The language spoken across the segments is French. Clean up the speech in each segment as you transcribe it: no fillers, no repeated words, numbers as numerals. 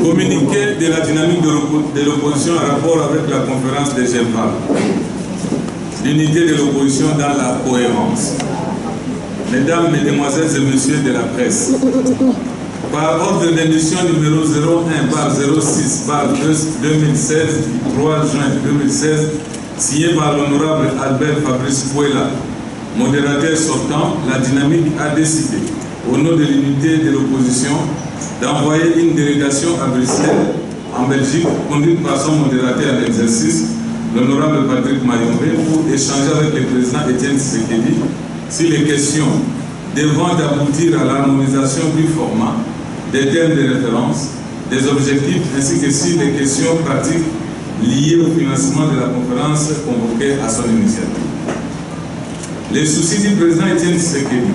Communiqué de la dynamique de l'opposition en rapport avec la conférence de Genval. L'unité de l'opposition dans la cohérence. Mesdames, Mesdemoiselles et Messieurs de la presse, par ordre d'émission numéro 01/06/2016, 3 juin 2016, signé par l'honorable Albert Fabrice Pouela, modérateur sortant, la dynamique a décidé, au nom de l'unité de l'opposition, d'envoyer une délégation à Bruxelles, en Belgique, conduite par son modérateur en exercice, l'honorable Patrick Mayombe, pour échanger avec le président Étienne Tshisekedi sur les questions devant aboutir à l'harmonisation du format, des termes de référence, des objectifs, ainsi que sur les questions pratiques liées au financement de la conférence convoquée à son initiative. Les soucis du président Étienne Tshisekedi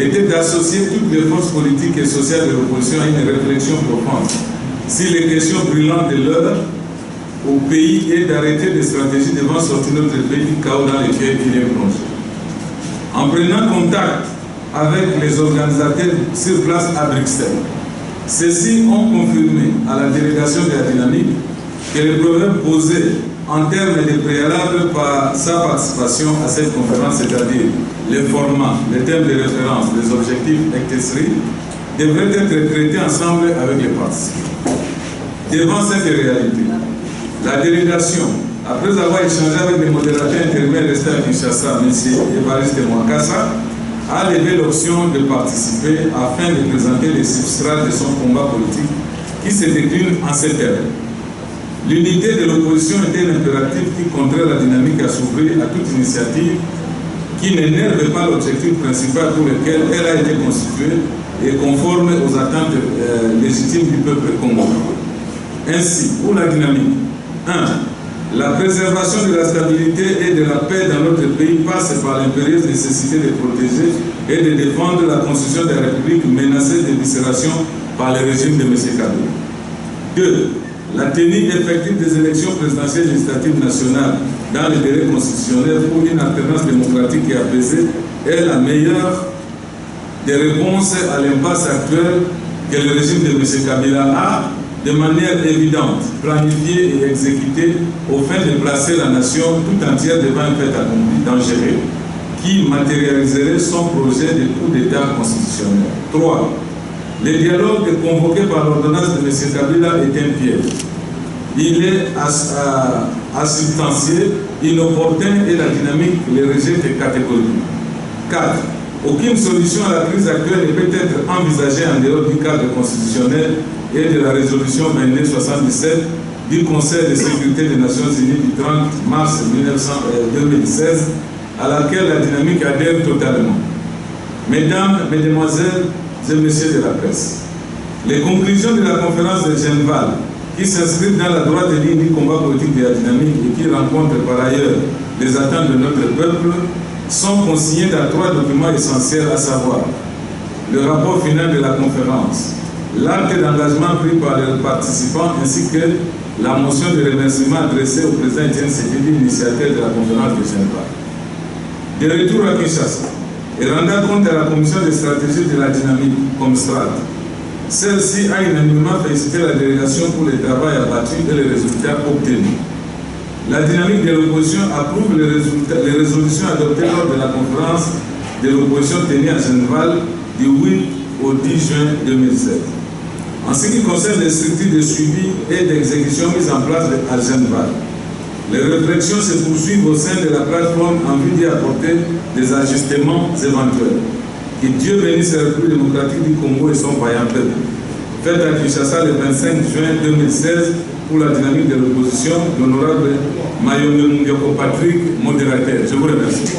était d'associer toutes les forces politiques et sociales de l'opposition à une réflexion profonde sur les questions brûlantes de l'heure au pays et d'arrêter des stratégies devant sortir notre pays du chaos dans lequel il est plongé. En prenant contact avec les organisateurs sur place à Bruxelles, ceux-ci ont confirmé à la délégation de la dynamique que les problèmes posés en termes de préalable par sa participation à cette conférence, c'est-à-dire les formats, les thèmes de référence, les objectifs, etc., devraient être traités ensemble avec les participants. Devant cette réalité, la délégation, après avoir échangé avec les modérateurs intérimaires restés à Kinshasa, M. Évariste Mwakassa, a levé l'option de participer afin de présenter les substrats de son combat politique qui se décline en ces termes. L'unité de l'opposition était un impératif qui contraint la dynamique à s'ouvrir à toute initiative qui n'énerve pas l'objectif principal pour lequel elle a été constituée et conforme aux attentes légitimes du peuple congolais. Ainsi, pour la dynamique, 1. La préservation de la stabilité et de la paix dans notre pays passe par l'impérieuse nécessité de protéger et de défendre la constitution de la République menacée d'éviscération par le régime de M. Kabila. 2. La tenue effective des élections présidentielles législatives nationales dans les délais constitutionnels pour une alternance démocratique et apaisée est la meilleure des réponses à l'impasse actuelle que le régime de M. Kabila a, de manière évidente, planifiée et exécutée au fin de placer la nation tout entière devant un fait accompli dangereux qui matérialiserait son projet de coup d'État constitutionnel. 3. Le dialogue convoqué par l'ordonnance de M. Kabila est un piège. Il est assubstantiel, inopportun et la dynamique le rejette catégoriquement. 4. Aucune solution à la crise actuelle ne peut être envisagée en dehors du cadre constitutionnel et de la résolution 2277 du Conseil de sécurité des Nations Unies du 30 mars 2016 à laquelle la dynamique adhère totalement. Mesdames, Mesdemoiselles et Messieurs de la presse, les conclusions de la conférence de Genval, qui s'inscrivent dans la droite ligne du combat politique de la dynamique et qui rencontrent par ailleurs les attentes de notre peuple, sont consignés dans 3 documents essentiels, à savoir le rapport final de la conférence, l'acte d'engagement pris par les participants ainsi que la motion de remerciement adressée au président Étienne Tshisekedi, initiateur de la conférence de Genval. De retour à Kinshasa, et rendant compte à la commission de stratégie de la dynamique, comme Strat, celle-ci a unanimement félicité la délégation pour le travail abattu et les résultats obtenus. La dynamique de l'opposition approuve les résolutions adoptées lors de la conférence de l'opposition tenue à Genval du 8 au 10 juin 2016. En ce qui concerne les structures de suivi et d'exécution mises en place à Genval, les réflexions se poursuivent au sein de la plateforme en vue d'y apporter des ajustements éventuels. Que Dieu bénisse la République démocratique du Congo et son vaillant peuple. Faites à Kinshasa le 25 juin 2016 pour la dynamique de l'opposition, l'honorable Mayombe Patrick, modérateur. Je vous remercie.